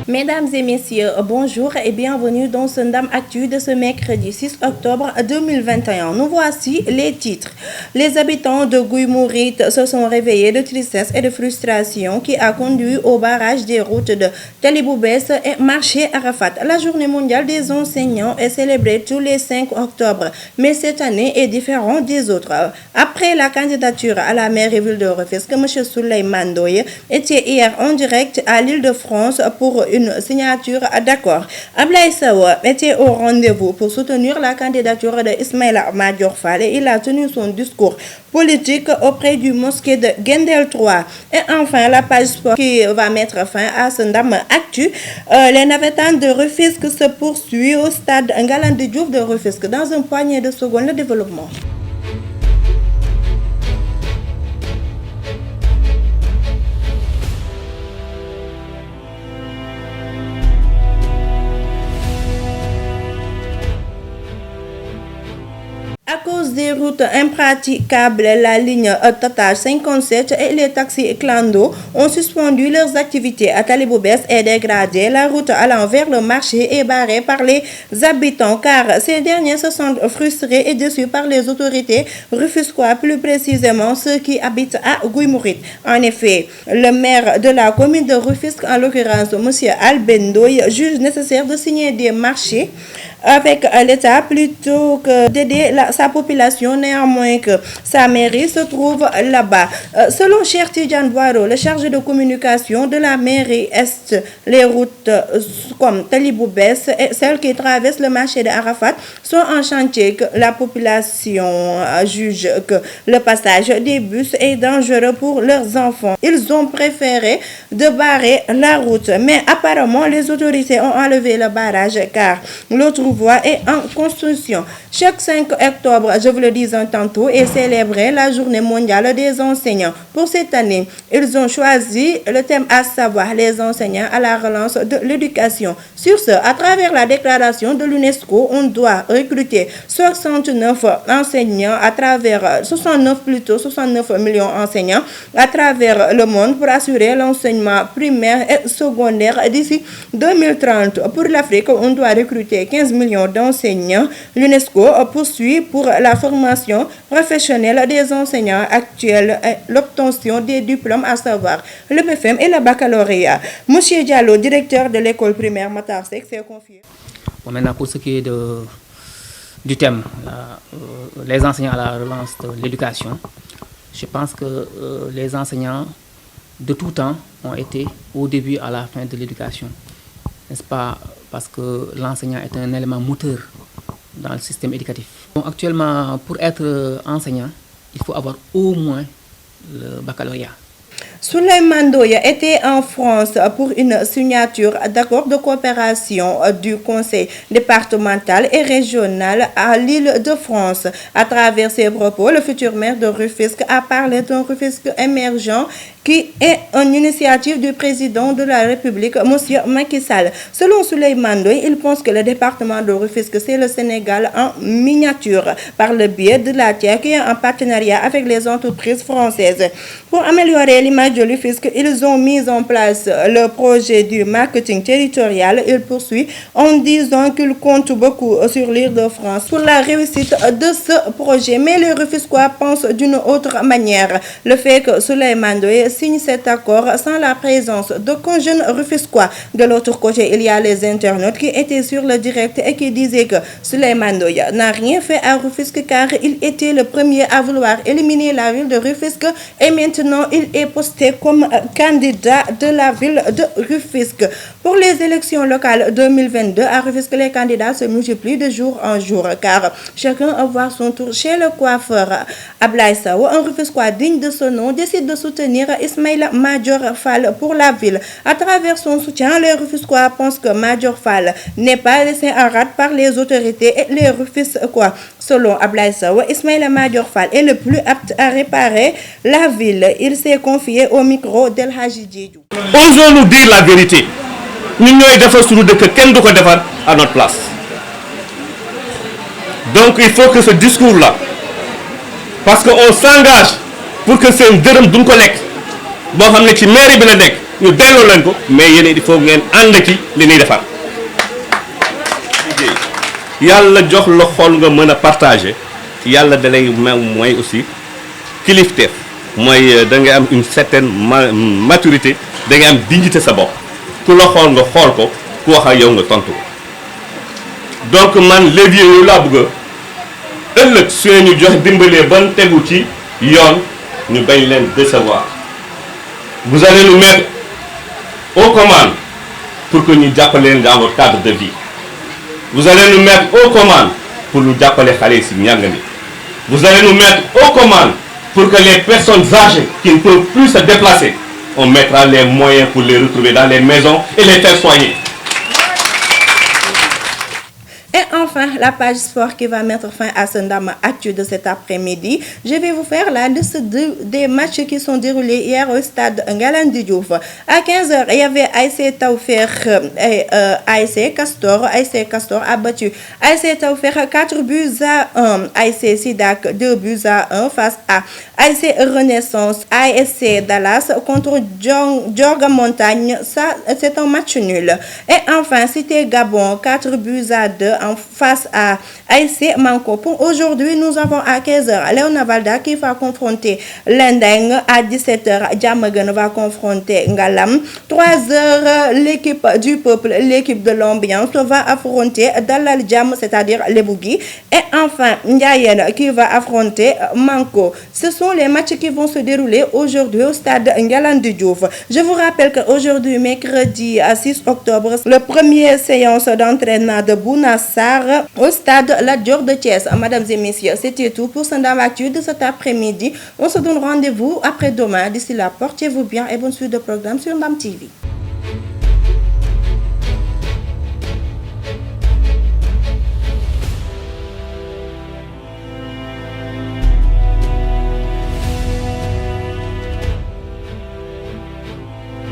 Mesdames et messieurs, bonjour et bienvenue dans ce Ndam Actu de ce mercredi 6 octobre 2021. Nous voici les titres. Les habitants de Guy Mouride se sont réveillés de tristesse et de frustration qui a conduit au barrage des routes de Talibou Bès et Marché Arafat. La journée mondiale des enseignants est célébrée tous les 5 octobre, mais cette année est différente des autres. Après la candidature à la mairie ville de Rufisque, M. Souleymane Ndoye était hier en direct à l'Île-de-France pour une signature d'accord. Ablaye Sow était au rendez-vous pour soutenir la candidature de Ismaïla Madior Fall et il a tenu son discours politique auprès du mosquée de Gendel 3. Et enfin, la page sport qui va mettre fin à ce Ndam Actu. Les navétanes de Rufisque se poursuivent au stade Ngalandou Diouf de Rufisque dans un poignet de secondes de développement. À cause des routes impraticables, la ligne Tata 57 et les taxis clando ont suspendu leurs activités. À Talibou Bès est dégradée. La route allant vers le marché est barrée par les habitants car ces derniers se sentent frustrés et déçus par les autorités rufisquois, plus précisément ceux qui habitent à Guy Mouride. En effet, le maire de la commune de Rufisque, en l'occurrence M. Albin Ndoye, juge nécessaire de signer des marchés avec l'État plutôt que d'aider sa population, néanmoins que sa mairie se trouve là-bas. Selon Cheikh Tidiane Boiro, le chargé de communication de la mairie Est, les routes comme Talibou Bès et celles qui traversent le marché de Arafat sont en chantier, que la population juge que le passage des bus est dangereux pour leurs enfants. Ils ont préféré de barrer la route, mais apparemment les autorités ont enlevé le barrage car l'autre voie est en construction. Chaque 5 octobre, je vous le disais tantôt, est célébrée la journée mondiale des enseignants. Pour cette année, ils ont choisi le thème à savoir les enseignants à la relance de l'éducation. Sur ce, à travers la déclaration de l'UNESCO, on doit recruter 69 enseignants à travers 69 millions d'enseignants à travers le monde pour assurer l'enseignement primaire et secondaire d'ici 2030. Pour l'Afrique, on doit recruter 15 millions d'enseignants. L'UNESCO poursuit pour la formation professionnelle des enseignants actuels et l'obtention des diplômes, à savoir le BFM et le baccalauréat. Monsieur Diallo, directeur de l'école primaire Matar Seck, s'est confié. Bon, maintenant, pour ce qui est du thème, les enseignants à la relance de l'éducation, je pense que les enseignants de tout temps ont été au début à la fin de l'éducation. N'est-ce pas? Parce que l'enseignant est un élément moteur dans le système éducatif. Donc, actuellement, pour être enseignant, il faut avoir au moins le baccalauréat. Souleymane Ndoye était en France pour une signature d'accord de coopération du conseil départemental et régional à l'Île-de-France. À travers ses propos, le futur maire de Rufisque a parlé d'un Rufisque émergent qui est une initiative du président de la République, M. Macky Sall. Selon Souleymane Ndoye, il pense que le département de Rufisque, c'est le Sénégal en miniature, par le biais de la TIA qui est en partenariat avec les entreprises françaises. Pour améliorer l'image de Rufisque, ils ont mis en place le projet du marketing territorial. Il poursuit en disant qu'il compte beaucoup sur l'Île-de-France pour la réussite de ce projet. Mais les Rufisquois pensent d'une autre manière. Le fait que Souleymane Ndoye signe cet accord sans la présence d'aucun jeune Rufisquois. De l'autre côté, il y a les internautes qui étaient sur le direct et qui disaient que Souleymane Ndoye n'a rien fait à Rufisque car il était le premier à vouloir éliminer la ville de Rufisque et maintenant il est posté comme candidat de la ville de Rufisque. Pour les élections locales 2022 à Rufisque, les candidats se multiplient de jour en jour car chacun va voir son tour chez le coiffeur. Ablaye Sow, un Rufisquois digne de ce nom, décide de soutenir Ismaïla Madior Fall pour la ville. À travers son soutien, les Rufisquois pensent que Madior Fall n'est pas laissé en rade par les autorités et les Rufisquois. Selon Ablaye Sow, Ismaïla Madior Fall est le plus apte à réparer la ville. Il s'est confié au micro d'El Hadji Diédhiou. Osons-nous dire la vérité. Nous ne de que quelqu'un doit faire à notre place. Donc il faut que ce discours-là, parce qu'on s'engage pour que c'est un dërëm duñ ko lekk boo xam ne ci mairie bi la nekk ñu delloo leen ko mais yéen il faut ngeen ànd ci li ñuy defar yàlla jox la xol nga mën a partager yàlla da lay mooy aussi kilifteef mooy da ngay am une certaine maturité da ngay am dignité sa bopp ku la xool nga xool ko ku wax ak yow nga tontu ko donc man levier yooyu laa bëgg a ëllëg su ñu jox dimbalee ban tegu ci yoon ñu bañ leen décevoir vous allez nous mettre aux commandes pour que ñu jàppale leen dans votre cadre de vie vous allez nous mettre aux commandes pour ñu jàppale xale yi si njàng mi vous allez nous mettre aux commandes pour que les personnes âgées qui ne peuvent plus se déplacer, on mettra les moyens pour les retrouver dans les maisons et les faire soigner. Et enfin, la page sport qui va mettre fin à ce Ndama Actu de cet après-midi. Je vais vous faire la liste des matchs qui sont déroulés hier au stade Ngalandou Diouf. À 15h, il y avait ASC Tawfekh et ASC Castor. ASC Castor a battu ASC Tawfekh 4 buts à 1. ASC Sidak 2 buts à 1 face à ASC Renaissance. ASC Dallas contre Djorga Montagne. Ça, c'est un match nul. Et enfin, Cité Gabon 4 buts à 2 en face à ASC Manko. Pour aujourd'hui, nous avons à 15h Léona Valda qui va confronter Lendeng. À 17h, Diamaguène va confronter Ngalam. 3h, l'équipe du peuple, l'équipe de l'ambiance va affronter Dalal Djam, c'est-à-dire les Bougui. Et enfin, Ndiayen qui va affronter Manko. Ce sont les matchs qui vont se dérouler aujourd'hui au stade Ngalandou Diouf. Je vous rappelle qu'aujourd'hui, mercredi 6 octobre, le premier séance d'entraînement de Bounassar au stade La Dior de Thiès. Mesdames et messieurs, c'était tout pour ce Ndama Actu de cet après-midi. On se donne rendez-vous après-demain. D'ici là, portez-vous bien et bonne suite de programme sur Ndam TV.